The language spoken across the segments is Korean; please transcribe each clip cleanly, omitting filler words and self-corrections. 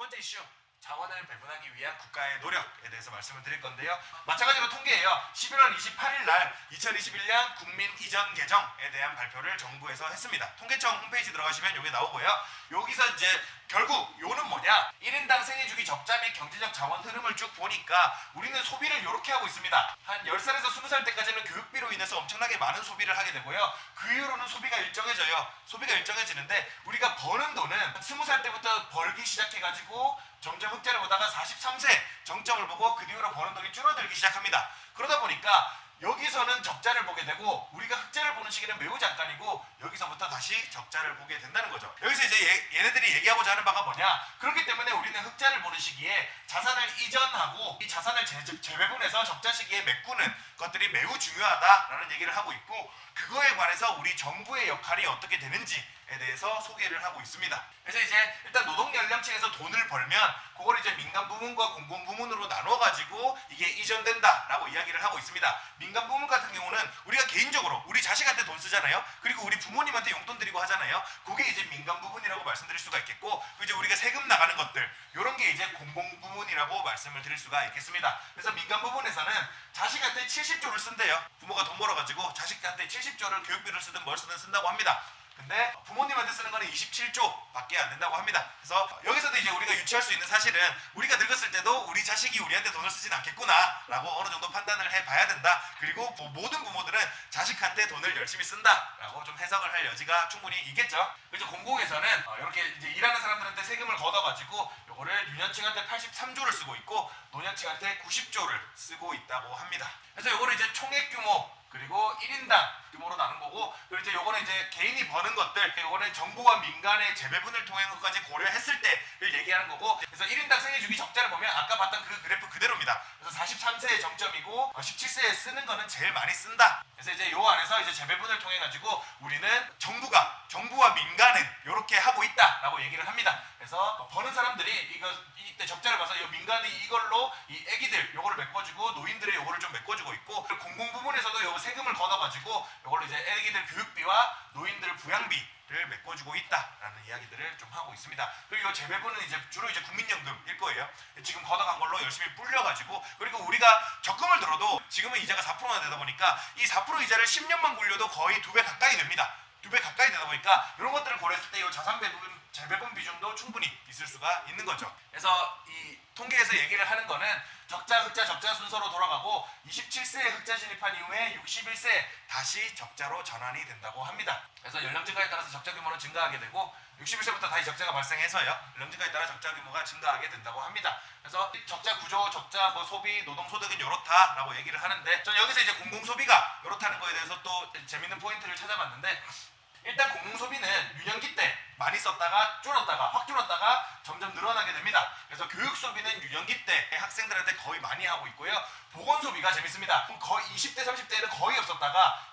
번째 이슈, 자원을 배분하기 위한 국가의 노력에 대해서 말씀을 드릴 건데요. 마찬가지로 통계예요. 11월 28일 날 2021년 국민 이전 개정에 대한 발표를 정부에서 했습니다. 통계청 홈페이지 들어가시면 여기 나오고요. 여기서 이제 결국 요는 뭐냐? 1인당 생애주기 적자 및 경제적 자원 흐름을 쭉 보니까 우리는 소비를 이렇게 하고 있습니다. 한 10살에서 20살 때까지는 교육비로 인해서 엄청나게 많은 소비를 하게 되고요. 그 이후로는 소비가 일정해져요. 소비가 일정해지는데 우리가 버는 돈은 20살 때부터 벌기 시작해가지고 점점 흑자를 보다가 43세 정점을 보고 그 뒤로 버는 돈이 줄어들기 시작합니다. 그러다 보니까 여기서는 적자를 보게 되고 우리가 흑자를 보는 시기는 매우 잠깐이고 여기서부터 다시 적자를 보게 된다는 거죠. 여기서 이제 얘네들이 얘기하고자 하는 바가 뭐냐? 그렇기 때문에 우리는 흑자를 보는 시기에 자산을 이전하고 이 자산을 재배분해서 적자 시기에 메꾸는 것들이 매우 중요하다라는 얘기를 하고 있고, 그거에 관해서 우리 정부의 역할이 어떻게 되는지에 대해서 소개를 하고 있습니다. 그래서 이제 일단 노동 연령층에서 돈을 벌면 그걸 이제 민간 부문과 공공 부문으로 나눠가지고 이게 이전된다라고 이야기를 하고 있습니다. 민간 부문 같은 경우는 우리가 개인적으로 우리 자식한테 돈 쓰잖아요. 그리고 우리 부모님한테 용돈 드리고 하잖아요. 그게 이제 민간 부문이라고 말씀드릴 수가 있겠고, 이제 우리가 세금 나가는 것들 이런 게 이제 공공 부문이라고 말씀을 드릴 수가 있겠습니다. 그래서 민간 부문에서는 자식한테 70조를 쓴대요. 부모가 돈 벌어가지고 자식한테 70조를 교육비를 쓰든 뭘 쓰든 쓴다고 합니다. 근데 부모님한테 쓰는 거는 27조 밖에 안 된다고 합니다. 그래서 여기서도 이제 우리가 유추할 수 있는 사실은 우리가 늙었을 때도 우리 자식이 우리한테 돈을 쓰진 않겠구나 라고 어느 정도 판단을 해봐야 된다. 그리고 모든 부모들은 자식한테 돈을 열심히 쓴다 라고 좀 해석을 할 여지가 충분히 있겠죠. 그래서 공공에서는 이렇게 이제 일하는 사람들한테 세금을 걷어가지고 요거를 유년층한테 83조를 쓰고 있고 노년층한테 90조를 쓰고 있다고 합니다. 그래서 요거를 이제 총액 규모 그리고 1인당 규모로 나눈 거고, 그리고 이제 요거는 이제 개인이 버는 것들, 요거는 정부와 민간의 재배분을 통한 것까지 고려했을 때를 얘기하는 거고, 그래서 1인당 생애주기 적자를 보면 아까 봤던 그 그래프 그대로입니다. 그래서 43세의 정점이고 17세에 쓰는 거는 제일 많이 쓴다. 그래서 이제 요 안에서 이제 재배분을 통해 가지고 우리는 정부와 민간은 이렇게 하고 있다라고 얘기를 합니다. 그래서 버는 사람들이 이때 적자를 봐서 이 민간이 이걸로 이 애기들 요거를 메꿔주고 노인들의 요거를 좀 메꿔주고 있고, 공공 부문에서도 요 세금을 걷어가지고 요걸로 이제 애기들 교육비와 노인들 부양비를 메꿔주고 있다라는 이야기들을 좀 하고 있습니다. 그리고 이 재배분은 이제 주로 이제 국민연금일 거예요. 지금 걷어간 걸로 열심히 불려가지고, 그리고 우리가 적금을 들어도 지금은 이자가 4%나 되다 보니까 이 4% 이자를 10년만 굴려도 거의 2배 가까이 됩니다. 2배 가까이 되다 보니까 이런 것들을 고려했을 때 이 자산 배분 재배분 비중도 충분히 있을 수가 있는 거죠. 그래서 이 통계에서 얘기를 하는 거는 적자, 흑자, 적자 순서로 돌아가고 27세에 흑자 진입한 이후에 61세에 다시 적자로 전환이 된다고 합니다. 그래서 연령 증가에 따라서 적자 규모는 증가하게 되고 61세부터 다시 적자가 발생해서요. 연령 증가에 따라 적자 규모가 증가하게 된다고 합니다. 그래서 적자 구조, 적자 소비, 노동 소득은 이렇다라고 얘기를 하는데, 전 여기서 이제 공공 소비가 이렇다는 거에 대해서 또 재밌는 포인트를 찾아봤는데, 일단 공공소비는 유년기 때 많이 썼다가 줄었다가 확 줄었다가 점점 늘어나게 됩니다. 그래서 교육소비는 유년기 때 학생들한테 거의 많이 하고 있고요. 보건소비가 재밌습니다. 거의 20대 30대에는 거의 없었다가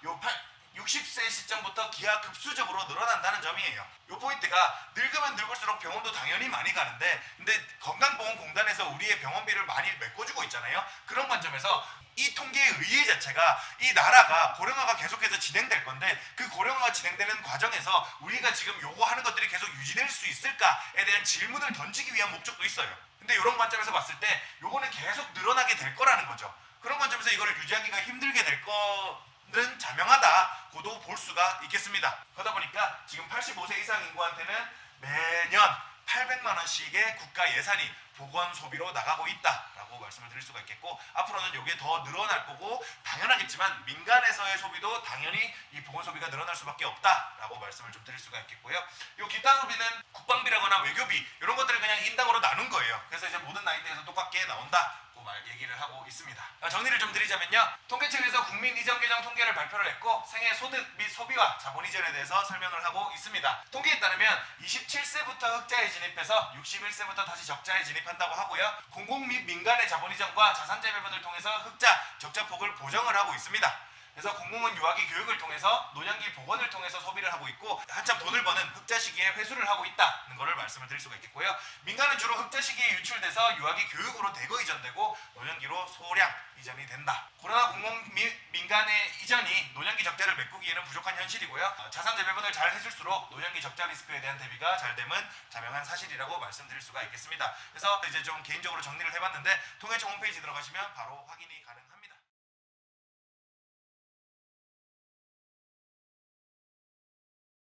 60세 시점부터 기하급수적으로 늘어난다는 점이에요. 이 포인트가 늙으면 늙을수록 병원도 당연히 많이 가는데, 근데 건강보험공단에서 우리의 병원비를 많이 메꿔주고 있잖아요. 그런 관점에서 이 통계의 의의 자체가 이 나라가 고령화가 계속해서 진행될 건데, 그 고령화가 진행되는 과정에서 우리가 지금 요거 하는 것들이 계속 유지될 수 있을까에 대한 질문을 던지기 위한 목적도 있어요. 근데 이런 관점에서 봤을 때 요거는 계속 늘어나게 될 거라는 거죠. 그런 관점에서 이거를 유지하기가 힘들게 될 거는 자명하다고도 볼 수가 있겠습니다. 그러다 보니까 지금 85세 이상 인구한테는 매년 800만 원씩의 국가 예산이 보건 소비로 나가고 있다라고 말씀을 드릴 수가 있겠고, 앞으로는 이게 더 늘어날 거고, 당연하겠지만 민간에서의 소비도 당연히 이 보건 소비가 늘어날 수밖에 없다라고 말씀을 좀 드릴 수가 있겠고요. 이 기타 소비는 국방비라거나 외교비 이런 것들을 그냥 인당으로 나눈 거예요. 그래서 이제 모든 나이대에서 똑같게 나온다. 얘기를 하고 있습니다. 정리를 좀 드리자면요, 통계청에서 국민 이전 개정 통계를 발표를 했고 생애 소득 및 소비와 자본 이전에 대해서 설명을 하고 있습니다. 통계에 따르면 27세부터 흑자에 진입해서 61세부터 다시 적자에 진입한다고 하고요, 공공 및 민간의 자본 이전과 자산 재배분을 통해서 흑자, 적자 폭을 보정을 하고 있습니다. 그래서 공공은 유아기 교육을 통해서 노년기 복원을 통해서 소비를 하고 있고 한참 돈을 버는 흑자 시기에 회수를 하고 있다는 것을 말씀을 드릴 수가 있겠고요. 민간은 주로 흑자 시기에 유출돼서 유아기 교육으로 대거 이전되고 노년기로 소량 이전이 된다. 그러나 민간의 이전이 노년기 적자를 메꾸기에는 부족한 현실이고요. 자산 재배분을 잘 해줄수록 노년기 적자 리스크에 대한 대비가 잘 됨은 자명한 사실이라고 말씀드릴 수가 있겠습니다. 그래서 이제 좀 개인적으로 정리를 해봤는데 통계청 홈페이지 들어가시면 바로 확인이 가능합니다.